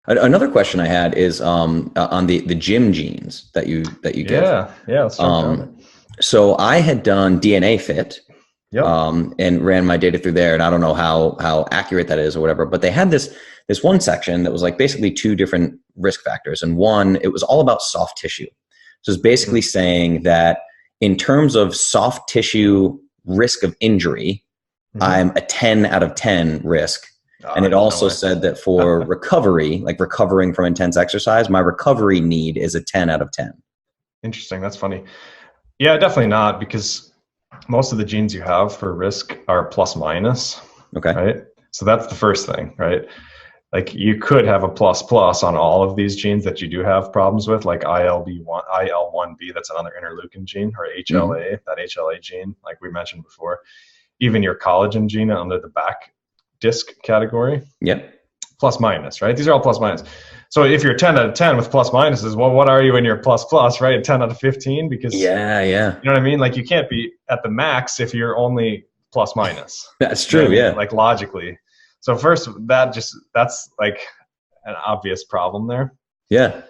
Another question I had is on the gym genes that you give. Yeah, let's jump down Um, there. so I had done DNA Fit Yep. and ran my data through there, and I don't know how accurate that is or whatever. But they had this one section that was like basically two different risk factors, and one it was all about soft tissue. So it's basically Mm, saying that in terms of soft tissue risk of injury, mm-hmm. I'm a 10 out of 10 risk. And Ah, it no also way. said that for recovery, like recovering from intense exercise, my recovery need is a 10 out of 10. Interesting. That's funny. Yeah, definitely not, because most of the genes you have for risk are plus minus, Okay. right? So that's the first thing, right? Like you could have a plus plus on all of these genes that you do have problems with, like IL1B, that's another interleukin gene, or Mm-hmm. HLA, that HLA gene, like we mentioned before. Even your collagen gene under the back disc category, Yep. plus minus, right? These are all plus minus. So if you're 10 out of 10 with plus minuses, well, what are you in your plus plus, right? 10 out of 15, because Yeah. Yeah. you know what I mean? Like you can't be at the max if you're only plus minus. That's You know true. what I mean? Yeah. Like logically. So first, that's like an obvious problem there. Yeah.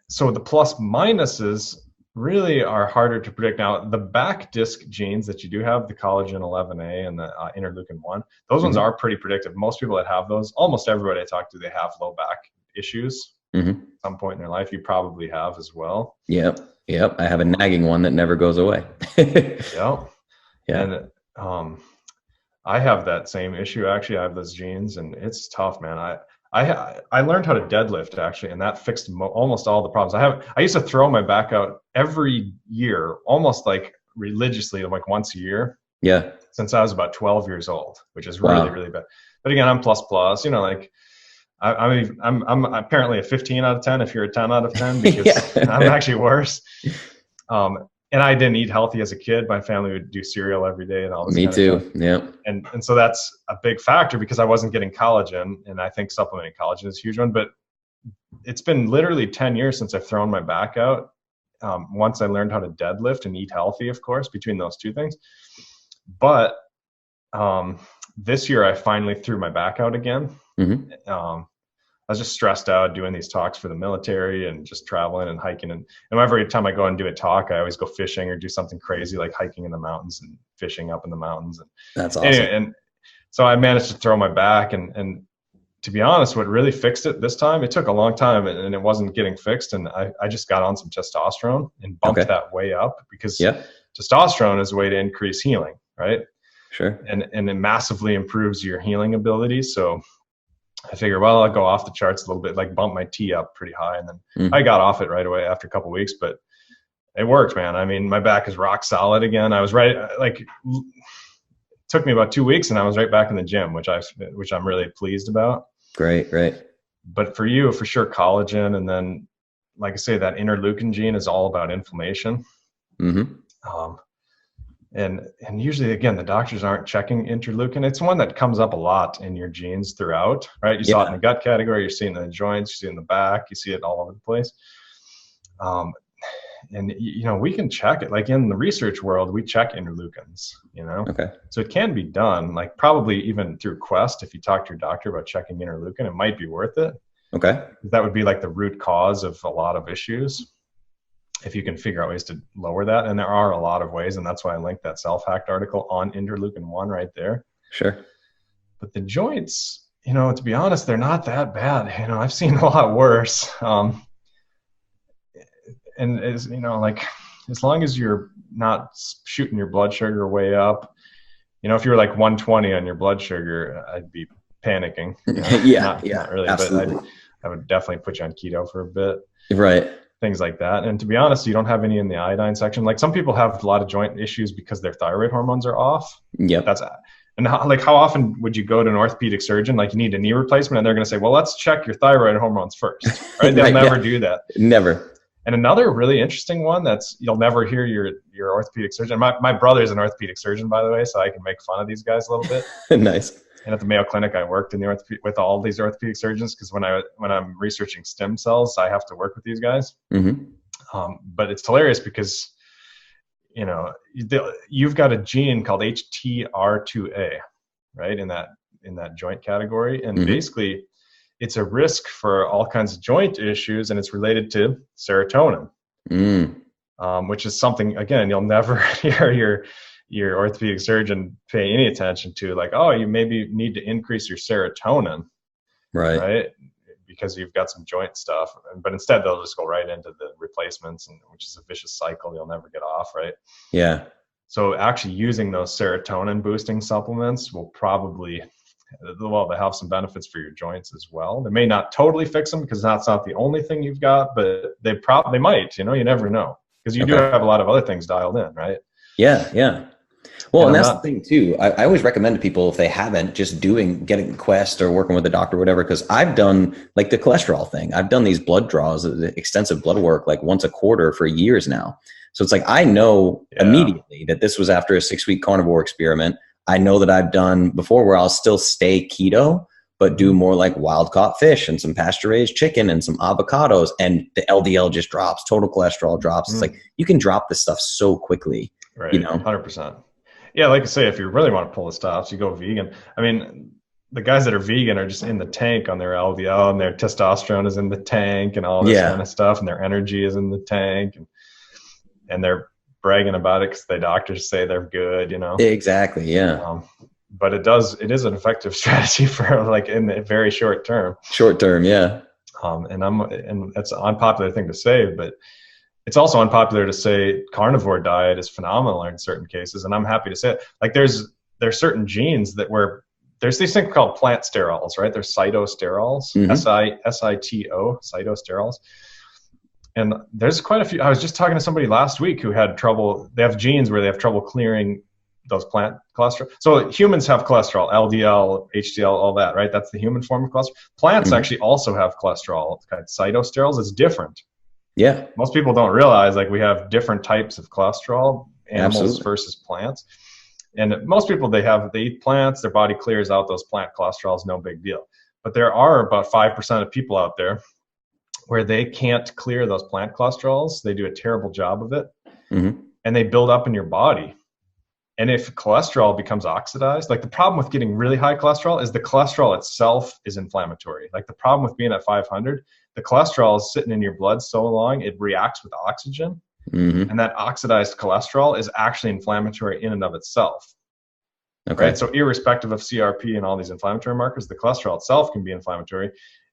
So the plus minuses really are harder to predict. Now, the back disc genes that you do have, the collagen 11A and the interleukin 1, those ones Mm-hmm. are pretty predictive. Most people that have those, almost everybody I talk to, they have low back issues Mm-hmm. at some point in their life. You probably have as well. Yep. Yep. I have a Um, nagging one that never goes away. yeah. Yeah. And I have that same issue. Actually, I have those genes, and it's tough, man. I learned how to deadlift actually, and that fixed almost all the problems. I used to throw my back out every year, almost like religiously, like once a year, Yeah. since I was about 12 years old, which is really Wow. really bad. But again, I'm plus plus. You know, like I'm apparently a 15 out of 10 if you're a 10 out of 10, because I'm Yeah. actually worse. And I didn't eat healthy as a kid. My family would do cereal every day and all this Me kind of stuff. too. Yep. And so that's a big factor, because I wasn't getting collagen, and I think supplementing collagen is a huge one. But it's been literally 10 years since I've thrown my back out. Once I learned how to deadlift and eat healthy, of course, between those two things. But um, this year I finally threw my back out again. Mm-hmm. I was just stressed out doing these talks for the military and just traveling and hiking. And every time I go and do a talk, I always go fishing or do something crazy like hiking in the mountains and fishing up in the mountains. And That's anyway, awesome. and so I managed to throw my back. And to be honest, what really fixed it this time, it took a long time and it wasn't getting fixed. And I just got on some testosterone and bumped Okay. that way up, because Yep. testosterone is a way to increase healing, right? Sure. And it massively improves your healing abilities. So I figure, well, I'll go off the charts a little bit, like bump my T up pretty high. And then I Mm. got off it right away after a couple of weeks, but it worked, man. I mean, my back is rock solid again. I was right, like, it took me about 2 weeks and I was right back in the gym, which I'm really pleased about. Great. Great. But for you, for sure, collagen. And then, like I say, that interleukin gene is all about inflammation. Mm-hmm. Um, and usually, again, the doctors aren't checking interleukin. It's one that comes up a lot in your genes throughout, right? You saw it in Yeah. the gut category, you're seeing it in the joints, you see it in the back, you see it all over the place. um, and you know, we can check it, like in the research world we check interleukins, you know. Okay. So it can be done, like probably even through Quest. If you talk to your doctor about checking interleukin, it might be worth it. Okay. That would be like the root cause of a lot of issues, if you can figure out ways to lower that. And there are a lot of ways, and that's why I linked that self-hacked article on interleukin 1 right there. Sure. But the joints, you know, to be honest, they're not that bad. You know, I've seen a lot worse. And as you know, like, as long as you're not shooting your blood sugar way up, you know, if you were like 120 on your blood sugar, I'd be panicking. You know? Yeah. Not Yeah. really, but Absolutely. I would definitely put you on keto for a bit. Right. Things like that. And to be honest, you don't have any in the iodine section. Like some people have a lot of joint issues because their thyroid hormones are off. Yep. That's and how often would you go to an orthopedic surgeon, like you need a knee replacement, and they're going to say, well, let's check your thyroid hormones first, right? They'll Right. never Yeah. do that. Never. And another really interesting one that's, you'll never hear your orthopedic surgeon. My brother's an orthopedic surgeon, by the way, so I can make fun of these guys a little bit. Nice. And at the Mayo Clinic, I worked in the with all these orthopedic surgeons, because when I'm researching stem cells, I have to work with these guys. Mm-hmm. But it's hilarious because, you know, you've got a gene called HTR2A, right, in that joint category. And Mm-hmm. basically it's a risk for all kinds of joint issues, and it's related to serotonin, which is something, again, you'll never hear your orthopedic surgeon pay any attention to, like, oh, you maybe need to increase your serotonin, right? Because you've got some joint stuff. But instead, they'll just go right into the replacements, which is a vicious cycle you'll never get off, right? Yeah. So actually using those serotonin boosting supplements will probably, well, they have some benefits for your joints as well. They may not totally fix them because that's not the only thing you've got, but they might, you never know, because you do have a lot of other things dialed in, right? Yeah. Yeah. Well, and that's the thing too. I always recommend to people, if they haven't, just getting Quest or working with a doctor or whatever, because I've done like the cholesterol thing. I've done these blood draws, the extensive blood work, like once a quarter for years now. So it's like, I know immediately that this was after a 6-week carnivore experiment. I know that I've done before where I'll still stay keto, but do more like wild caught fish and some pasture raised chicken and some avocados, and the LDL just drops, total cholesterol drops. It's like, you can drop this stuff so quickly, right? 100%. Yeah, like I say, if you really want to pull the stops, you go vegan. I mean, the guys that are vegan are just in the tank on their LDL, and their testosterone is in the tank and all this kind of stuff, and their energy is in the tank, and they're bragging about it because the doctors say they're good, Exactly, yeah. But it is an effective strategy for like in the very short term. Short term, yeah. And that's an unpopular thing to say, but it's also unpopular to say carnivore diet is phenomenal in certain cases, and I'm happy to say it. Like there's certain genes there's these things called plant sterols, right? There's cytosterols, SITO, cytosterols. And there's quite a few. I was just talking to somebody last week who had trouble. They have genes where they have trouble clearing those plant cholesterol. So humans have cholesterol, LDL, HDL, all that, right? That's the human form of cholesterol. Plants actually also have cholesterol. It's called cytosterols. It's different. Yeah. Most people don't realize, like, we have different types of cholesterol, animals versus plants. And most people, they eat plants, their body clears out those plant cholesterols, no big deal. But there are about 5% of people out there where they can't clear those plant cholesterols. They do a terrible job of it, and they build up in your body. And if cholesterol becomes oxidized, like the problem with getting really high cholesterol is the cholesterol itself is inflammatory. Like the problem with being at 500, the cholesterol is sitting in your blood so long, it reacts with oxygen. And that oxidized cholesterol is actually inflammatory in and of itself. Okay. Right? So irrespective of CRP and all these inflammatory markers, the cholesterol itself can be inflammatory.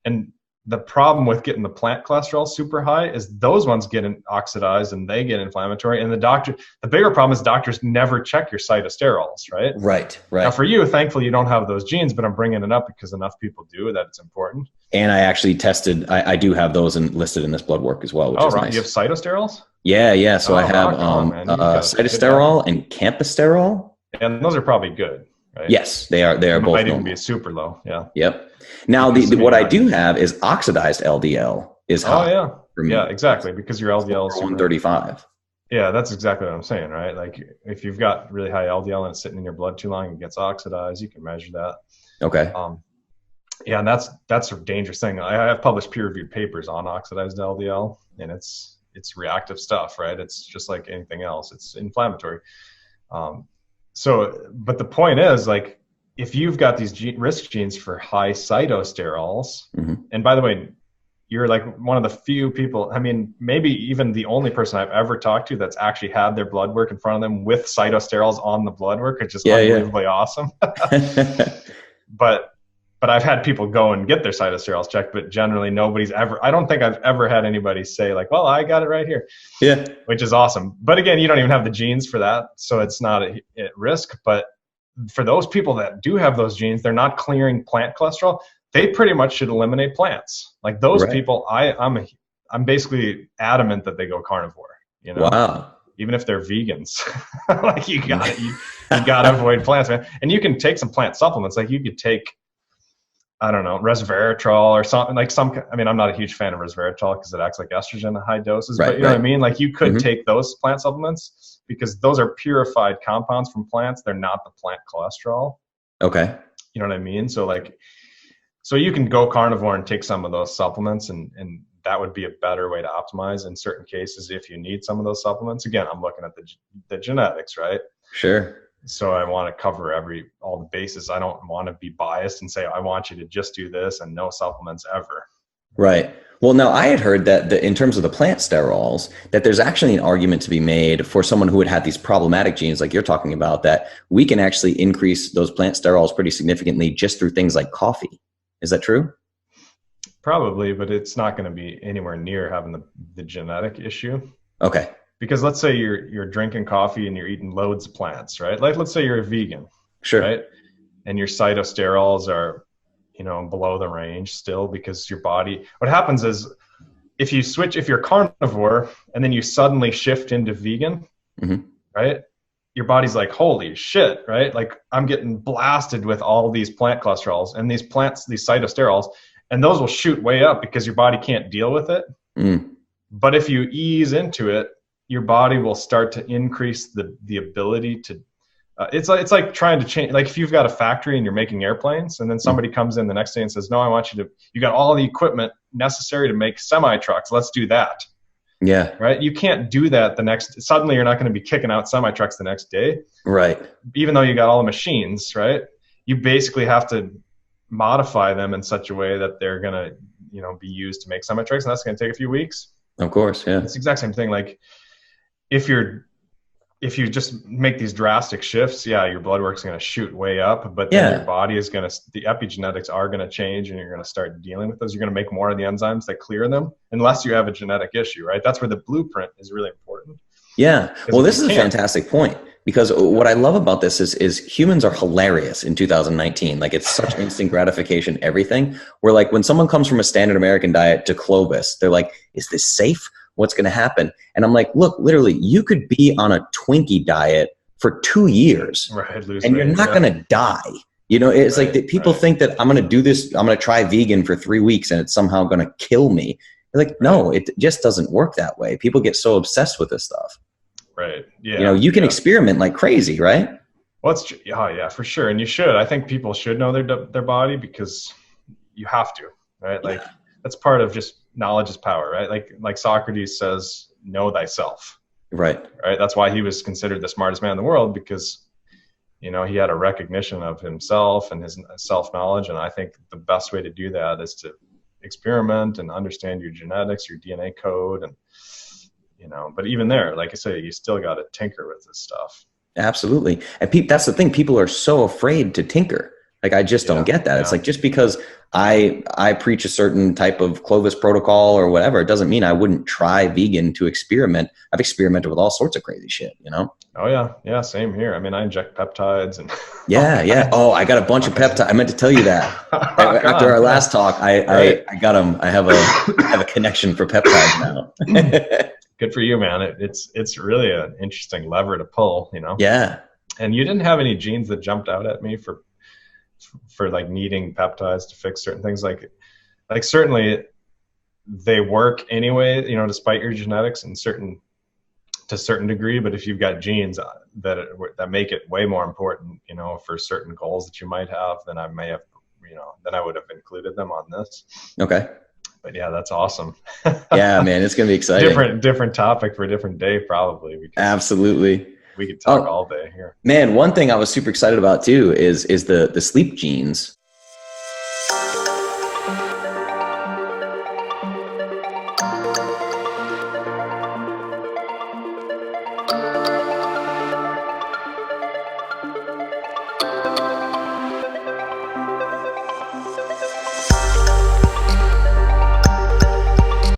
And the problem with getting the plant cholesterol super high is those ones get oxidized and they get inflammatory. And the bigger problem is doctors never check your cytosterols, right? Right. Now for you, thankfully, you don't have those genes, but I'm bringing it up because enough people do that it's important. And I actually tested, I do have those listed in this blood work as well, which is nice. You have cytosterols? Yeah. So I have cytosterol and campisterol. And those are probably good. Right? Yes, they are. They are both. Might even be super low. Yeah. Yep. Now, what I do have is oxidized LDL is high. Oh yeah. Yeah, exactly. Because your LDL is 135. Yeah, that's exactly what I'm saying, right? Like if you've got really high LDL and it's sitting in your blood too long and gets oxidized, you can measure that. Okay. Yeah, and that's a dangerous thing. I have published peer-reviewed papers on oxidized LDL, and it's reactive stuff, right? It's just like anything else. It's inflammatory. But the point is, like, if you've got these risk genes for high cytosterols, and by the way, you're like one of the few people, I mean, maybe even the only person I've ever talked to that's actually had their blood work in front of them with cytosterols on the blood work, which is unbelievably awesome. But I've had people go and get their cytosterols checked, but generally I don't think I've ever had anybody say like, well, I got it right here. Yeah. Which is awesome. But again, you don't even have the genes for that. So it's not at risk. But for those people that do have those genes, they're not clearing plant cholesterol. They pretty much should eliminate plants. Like those people, I'm basically adamant that they go carnivore, Wow. Even if they're vegans, like you gotta avoid plants, man. And you can take some plant supplements. Like you could take, I don't know, resveratrol or something like I'm not a huge fan of resveratrol because it acts like estrogen at high doses, but you know what I mean? Like you could take those plant supplements because those are purified compounds from plants. They're not the plant cholesterol. Okay. You know what I mean? So you can go carnivore and take some of those supplements and that would be a better way to optimize in certain cases if you need some of those supplements. Again, I'm looking at the genetics, right? Sure. So I want to cover all the bases. I don't want to be biased and say, I want you to just do this and no supplements ever. Right. Well, now I had heard that in terms of the plant sterols, that there's actually an argument to be made for someone who would have these problematic genes like you're talking about, that we can actually increase those plant sterols pretty significantly just through things like coffee. Is that true? Probably, but it's not going to be anywhere near having the genetic issue. Okay. Because let's say you're drinking coffee and you're eating loads of plants, right? Like let's say you're a vegan, sure, right? And your cytosterols are, below the range still, because your body, what happens is if you're carnivore and then you suddenly shift into vegan, right? Your body's like, holy shit, right? Like I'm getting blasted with all these plant cholesterols and these cytosterols, and those will shoot way up because your body can't deal with it. But if you ease into it, your body will start to increase the ability to, it's like trying to change, like if you've got a factory and you're making airplanes and then somebody comes in the next day and says, no, I want you got all the equipment necessary to make semi trucks. Let's do that. Yeah. Right. You can't do that suddenly you're not going to be kicking out semi trucks the next day. Right. Even though you got all the machines, right? You basically have to modify them in such a way that they're going to, be used to make semi trucks. And that's going to take a few weeks. Of course. Yeah. It's the exact same thing. Like if you just make these drastic shifts, your blood work's going to shoot way up, but then your body is the epigenetics are going to change and you're going to start dealing with those. You're going to make more of the enzymes that clear them unless you have a genetic issue, right? That's where the blueprint is really important. Yeah. Well, this is a fantastic point, because what I love about this is humans are hilarious in 2019. Like it's such instant gratification, everything. Where like when someone comes from a standard American diet to Clovis, they're like, is this safe? What's going to happen? And I'm like, look, literally, you could be on a Twinkie diet for 2 years, right, and you're not going to die. It's like that people think that I'm going to do this. I'm going to try vegan for 3 weeks and it's somehow going to kill me. They're like, no, it just doesn't work that way. People get so obsessed with this stuff. Right. Yeah. You can experiment like crazy, right? Well, yeah, for sure. And you should. I think people should know their body, because you have to, right? Like that's part of just knowledge is power, right? Like Socrates says, know thyself. Right. That's why he was considered the smartest man in the world, because, he had a recognition of himself and his self-knowledge. And I think the best way to do that is to experiment and understand your genetics, your DNA code. And, but even there, like I say, you still got to tinker with this stuff. Absolutely. And that's the thing. People are so afraid to tinker. Like, I just don't get that. It's like, just because I preach a certain type of Clovis protocol or whatever, it doesn't mean I wouldn't try vegan to experiment. I've experimented with all sorts of crazy shit, Oh yeah. Yeah. Same here. I mean, I inject peptides and yeah. Oh, I got a bunch of peptides. I meant to tell you that after our last talk, I got them. I have a connection for peptides now. Good for you, man. It's really an interesting lever to pull, Yeah. And you didn't have any genes that jumped out at me for like needing peptides to fix certain things. Like certainly they work anyway, despite your genetics to a certain degree. But if you've got genes that make it way more important, for certain goals that you might have, then I may have, then I would have included them on this. Okay. But yeah, that's awesome. Yeah, man, it's going to be exciting. Different topic for a different day, probably. Absolutely. We could talk all day here. Man, one thing I was super excited about too is the sleep genes.